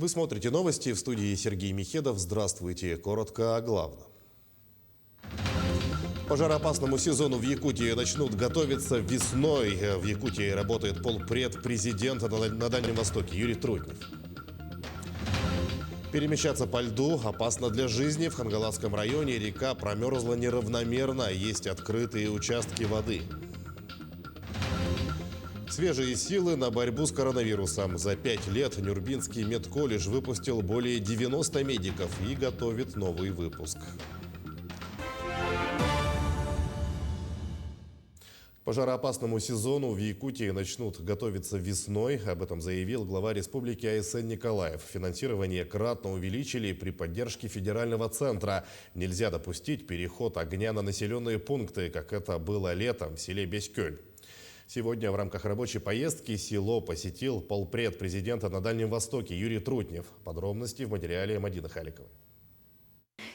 Вы смотрите новости, в студии Сергей Михедов. Здравствуйте. Коротко о главном. К пожароопасному сезону в Якутии начнут готовиться весной. В Якутии работает полпред президента на Дальнем Востоке Юрий Трутнев. Перемещаться по льду опасно для жизни. В Хангаласском районе река промерзла неравномерно. Есть открытые участки воды. Свежие силы на борьбу с коронавирусом. За 5 лет Нюрбинский медколледж выпустил более 90 медиков и готовит новый выпуск. К пожароопасному сезону в Якутии начнут готовиться весной. Об этом заявил глава республики Айсен Николаев. Финансирование кратно увеличили при поддержке федерального центра. Нельзя допустить переход огня на населенные пункты, как это было летом в селе Беськёль. Сегодня в рамках рабочей поездки село посетил полпред президента на Дальнем Востоке Юрий Трутнев. Подробности в материале Мадины Халиковой.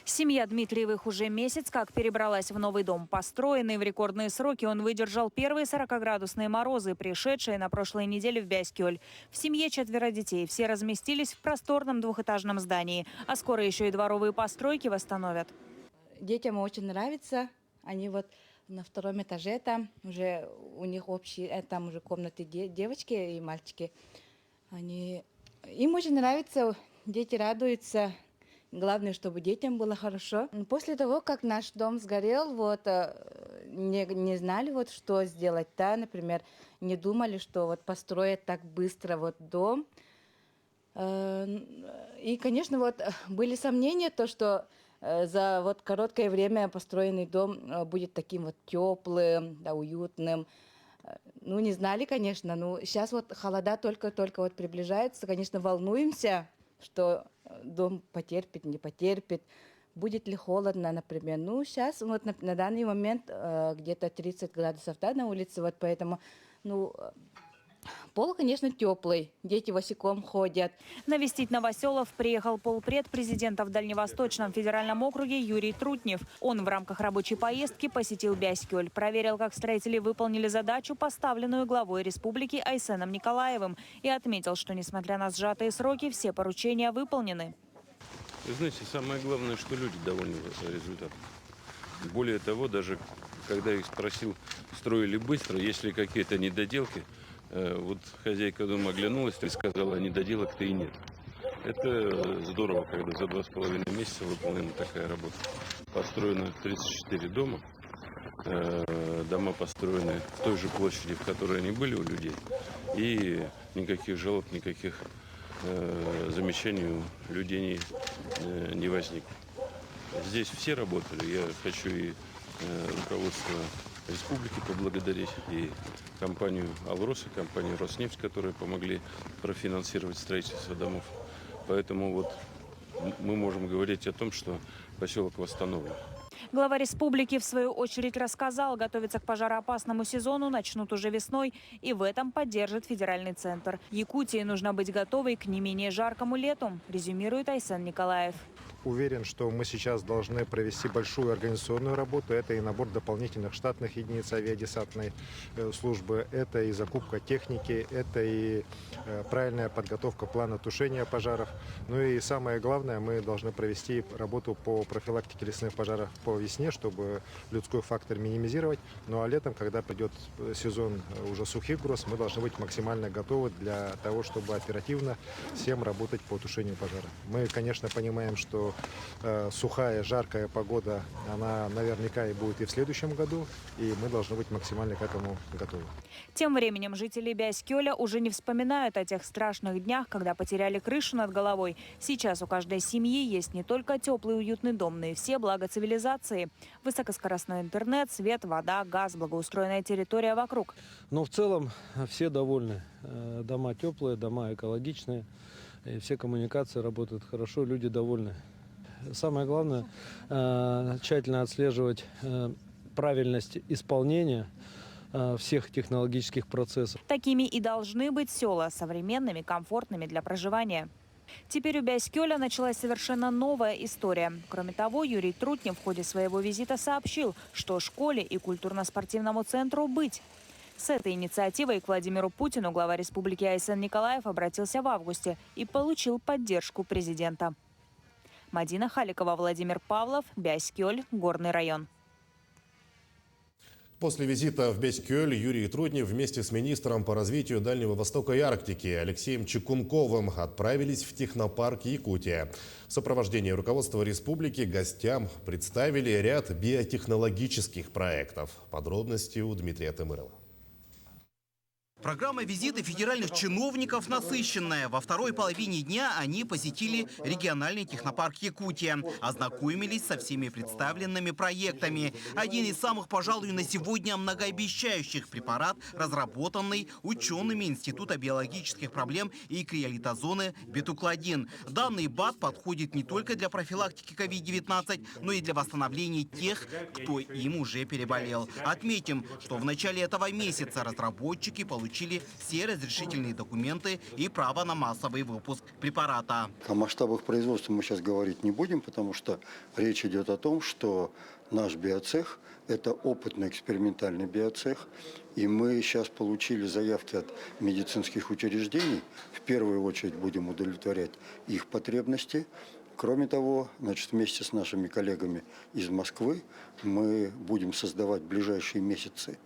Семья Дмитриевых уже месяц как перебралась в новый дом. Построенный в рекордные сроки, он выдержал первые 40-градусные морозы, пришедшие на прошлой неделе в Бяскёль. В семье 4 детей. Все разместились в просторном двухэтажном здании. А скоро еще и дворовые постройки восстановят. Детям очень нравится. Они вот на 2-м этаже там уже у них общие, там уже комнаты девочки и мальчики. Им очень нравится, дети радуются. Главное, чтобы детям было хорошо. После того, как наш дом сгорел, не знали, что сделать-то. Например, не думали, что построят так быстро дом. И, конечно, были сомнения, что за короткое время построенный дом будет таким теплым, да, уютным. Не знали, конечно. Сейчас холода только приближаются. Конечно, волнуемся, что дом потерпит, не потерпит. Будет ли холодно, например. Сейчас на данный момент где-то 30 градусов, да, на улице. Поэтому, пол, конечно, теплый. Дети босиком ходят. Навестить новоселов приехал полпред президента в Дальневосточном федеральном округе Юрий Трутнев. Он в рамках рабочей поездки посетил Бяскёль. Проверил, как строители выполнили задачу, поставленную главой республики Айсеном Николаевым. И отметил, что, несмотря на сжатые сроки, все поручения выполнены. Вы знаете, самое главное, что люди довольны результатом. Более того, даже когда их спросил, строили быстро, если какие-то недоделки, хозяйка дома оглянулась и сказала, а недоделок-то и нет. Это здорово, когда за 2,5 месяца выполнена такая работа. Построено 34 дома. Дома построены в той же площади, в которой они были у людей. И никаких жалоб, никаких замечаний у людей не возникло. Здесь все работали. Я хочу и руководство республики поблагодарить, и компанию «Алрос», и компанию «Роснефть», которые помогли профинансировать строительство домов. Поэтому мы можем говорить о том, что поселок восстановлен. Глава республики, в свою очередь, рассказал, готовиться к пожароопасному сезону начнут уже весной, и в этом поддержит федеральный центр. Якутии нужно быть готовой к не менее жаркому лету, резюмирует Айсен Николаев. Уверен, что мы сейчас должны провести большую организационную работу. Это и набор дополнительных штатных единиц авиадесантной службы, это и закупка техники, это и правильная подготовка плана тушения пожаров. И самое главное, мы должны провести работу по профилактике лесных пожаров по весне, чтобы людской фактор минимизировать. А летом, когда придет сезон уже сухих гроз, мы должны быть максимально готовы для того, чтобы оперативно всем работать по тушению пожара. Мы, конечно, понимаем, что сухая, жаркая погода, она наверняка и будет и в следующем году, и мы должны быть максимально к этому готовы. Тем временем жители Бяскёля уже не вспоминают о тех страшных днях, когда потеряли крышу над головой. Сейчас у каждой семьи есть не только теплый уютный дом, но и все блага цивилизации. Высокоскоростной интернет, свет, вода, газ, благоустроенная территория вокруг. Но в целом все довольны. Дома теплые, дома экологичные, все коммуникации работают хорошо, люди довольны. Самое главное тщательно отслеживать правильность исполнения всех технологических процессов. Такими и должны быть села, современными, комфортными для проживания. Теперь у Бяскёля началась совершенно новая история. Кроме того, Юрий Трутнев в ходе своего визита сообщил, что школе и культурно-спортивному центру быть. С этой инициативой к Владимиру Путину глава Республики Айсен Николаев обратился в августе и получил поддержку президента. Мадина Халикова, Владимир Павлов, Бяськёль, Горный район. После визита в Бяськёль Юрий Трутнев вместе с министром по развитию Дальнего Востока и Арктики Алексеем Чекунковым отправились в технопарк Якутия. В сопровождении руководства республики гостям представили ряд биотехнологических проектов. Подробности у Дмитрия Тымырова. Программа визита федеральных чиновников насыщенная. Во второй половине дня они посетили региональный технопарк Якутия, ознакомились со всеми представленными проектами. Один из самых, пожалуй, на сегодня многообещающих препарат, разработанный учеными Института биологических проблем и криолитозоны бетукладин. Данный БАД подходит не только для профилактики COVID-19, но и для восстановления тех, кто им уже переболел. Отметим, что в начале этого месяца разработчики получили все разрешительные документы и право на массовый выпуск препарата. О масштабах производства мы сейчас говорить не будем, потому что речь идет о том, что наш биоцех – это опытно-экспериментальный биоцех, и мы сейчас получили заявки от медицинских учреждений. В первую очередь будем удовлетворять их потребности. Кроме того, вместе с нашими коллегами из Москвы мы будем создавать в ближайшие месяцы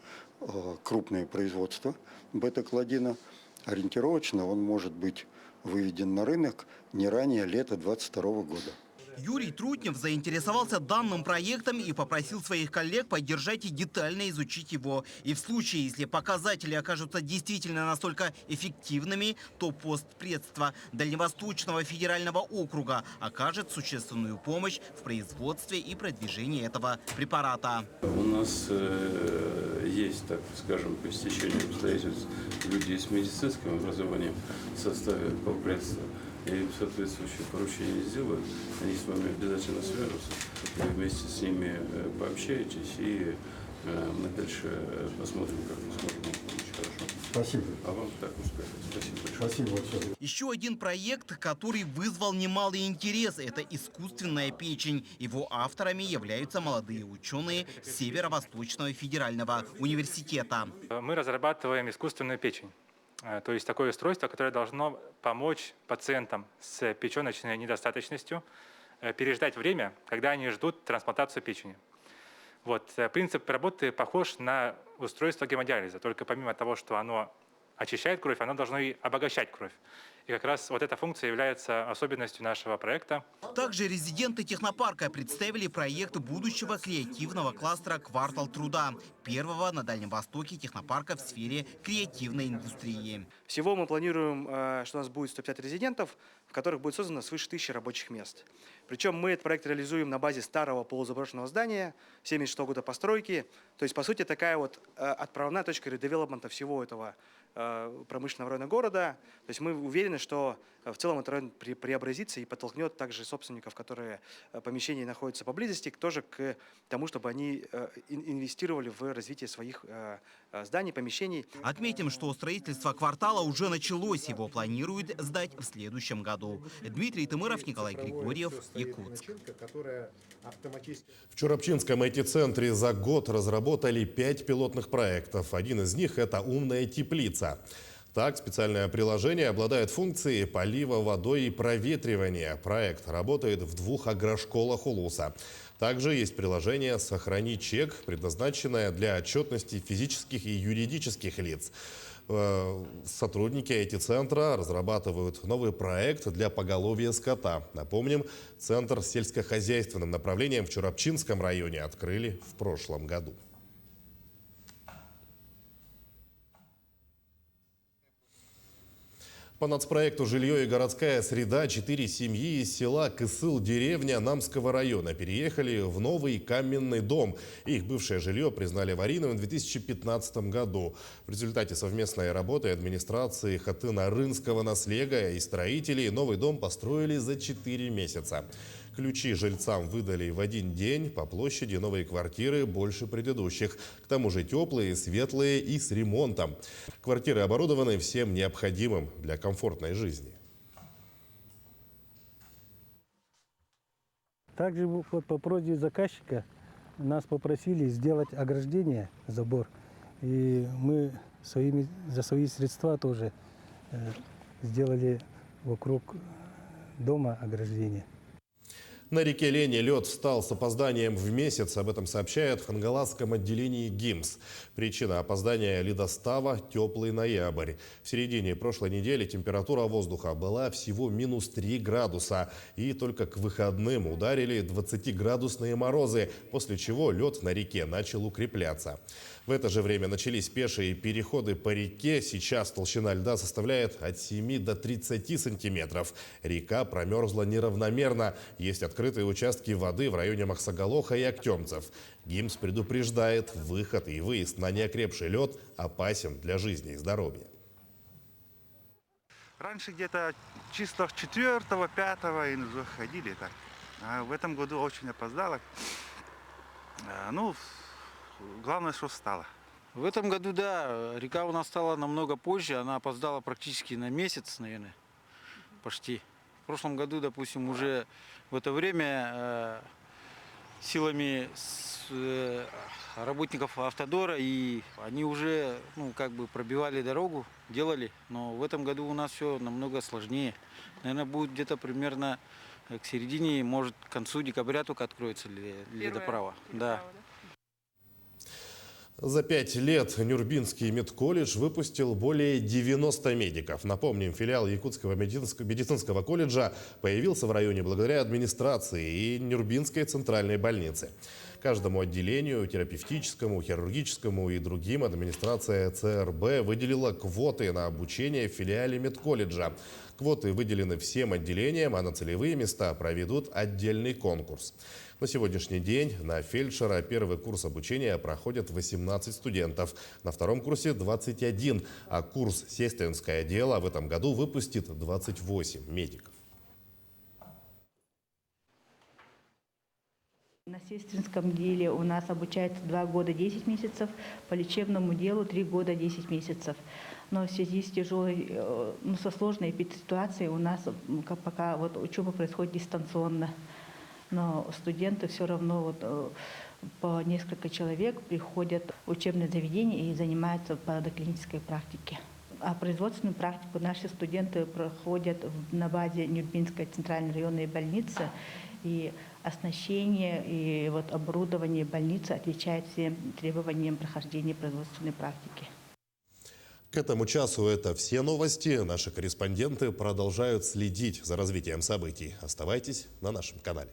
крупное производство бета-клодина. Ориентировочно он может быть выведен на рынок не ранее лета 2022 года. Юрий Трутнев заинтересовался данным проектом и попросил своих коллег поддержать и детально изучить его. И в случае, если показатели окажутся действительно настолько эффективными, то постпредство Дальневосточного федерального округа окажет существенную помощь в производстве и продвижении этого препарата. У нас есть, так скажем, по стечению обстоятельств люди с медицинским образованием в составе полпредства. И соответствующее поручение сделают, они с вами обязательно свяжутся, вы вместе с ними пообщаетесь, и мы дальше посмотрим, как мы сможем помочь. Хорошо? Спасибо. А вам так успехов. Спасибо большое. Спасибо большое. Еще один проект, который вызвал немалый интерес – это искусственная печень. Его авторами являются молодые ученые Северо-Восточного федерального университета. Мы разрабатываем искусственную печень. То есть такое устройство, которое должно помочь пациентам с печеночной недостаточностью переждать время, когда они ждут трансплантацию печени. Принцип работы похож на устройство гемодиализа, только помимо того, что оно очищает кровь, оно должно и обогащать кровь. И как раз эта функция является особенностью нашего проекта. Также резиденты технопарка представили проект будущего креативного кластера «Квартал труда», первого на Дальнем Востоке технопарка в сфере креативной индустрии. Всего мы планируем, что у нас будет 105 резидентов, в которых будет создано свыше 1000 рабочих мест. Причем мы этот проект реализуем на базе старого полузаброшенного здания, 76 года постройки. То есть, по сути, такая отправная точка редевелопмента всего этого промышленного района города. То есть мы уверены, что в целом этот район преобразится и подтолкнет также собственников, которые помещения находятся поблизости, тоже к тому, чтобы они инвестировали в развитие своих зданий, помещений. Отметим, что строительство квартала уже началось. Его планируют сдать в следующем году. Дмитрий Тымыров, Николай Григорьев, Якутск. В Чурапчинском IT-центре за год разработали 5 пилотных проектов. Один из них – это умная теплица. Так, специальное приложение обладает функцией полива водой и проветривания. Проект работает в 2 агрошколах Улуса. Также есть приложение «Сохрани чек», предназначенное для отчетности физических и юридических лиц. Сотрудники IT-центра разрабатывают новый проект для поголовья скота. Напомним, центр с сельскохозяйственным направлением в Чурапчинском районе открыли в прошлом году. По нацпроекту «Жилье и городская среда» 4 семьи из села Кысыл, деревня Намского района, переехали в новый каменный дом. Их бывшее жилье признали аварийным в 2015 году. В результате совместной работы администрации Хатына-Рынского наслега и строителей новый дом построили за 4 месяца. Ключи жильцам выдали в один день. По площади новые квартиры больше предыдущих. К тому же теплые, светлые и с ремонтом. Квартиры оборудованы всем необходимым для комфортной жизни. Также по просьбе заказчика нас попросили сделать ограждение, забор, И мы за свои средства тоже сделали вокруг дома ограждение. На реке Лени лед встал с опозданием в месяц. Об этом сообщают в Хангаласском отделении ГИМС. Причина опоздания ледостава – теплый ноябрь. В середине прошлой недели температура воздуха была всего -3 градуса. И только к выходным ударили 20-градусные морозы, после чего лед на реке начал укрепляться. В это же время начались пешие переходы по реке. Сейчас толщина льда составляет от 7 до 30 сантиметров. Река промерзла неравномерно. Есть открытые участки воды в районе Махсагалоха и Актемцев. ГИМС предупреждает, выход и выезд на неокрепший лед опасен для жизни и здоровья. Раньше где-то числах 4-5 и заходили так. А в этом году очень опоздало. Ну, главное, что встала. В этом году, да, река у нас стала намного позже. Она опоздала практически на месяц, наверное, почти. В прошлом году, допустим, уже в это время силами работников Автодора, и они уже пробивали дорогу, делали. Но в этом году у нас все намного сложнее. Наверное, будет где-то примерно к середине, может, к концу декабря только откроется ледоправа. Да. За 5 лет Нюрбинский медколледж выпустил более 90 медиков. Напомним, филиал Якутского медицинского колледжа появился в районе благодаря администрации и Нюрбинской центральной больницы. Каждому отделению, терапевтическому, хирургическому и другим администрация ЦРБ выделила квоты на обучение в филиале медколледжа. Квоты выделены всем отделениям, а на целевые места проведут отдельный конкурс. На сегодняшний день на фельдшера первый курс обучения проходят 18 студентов, на втором курсе 21, а курс «Сестринское дело» в этом году выпустит 28 медиков. На сестринском деле у нас обучается 2 года 10 месяцев, по лечебному делу 3 года 10 месяцев. Но в связи с тяжелой, со сложной ситуацией у нас пока учеба происходит дистанционно. Но студенты все равно по несколько человек приходят в учебное заведение и занимаются по доклинической практике. А производственную практику наши студенты проходят на базе Нюрбинской центральной районной больницы. И оснащение и оборудование больницы отвечает всем требованиям прохождения производственной практики. К этому часу это все новости. Наши корреспонденты продолжают следить за развитием событий. Оставайтесь на нашем канале.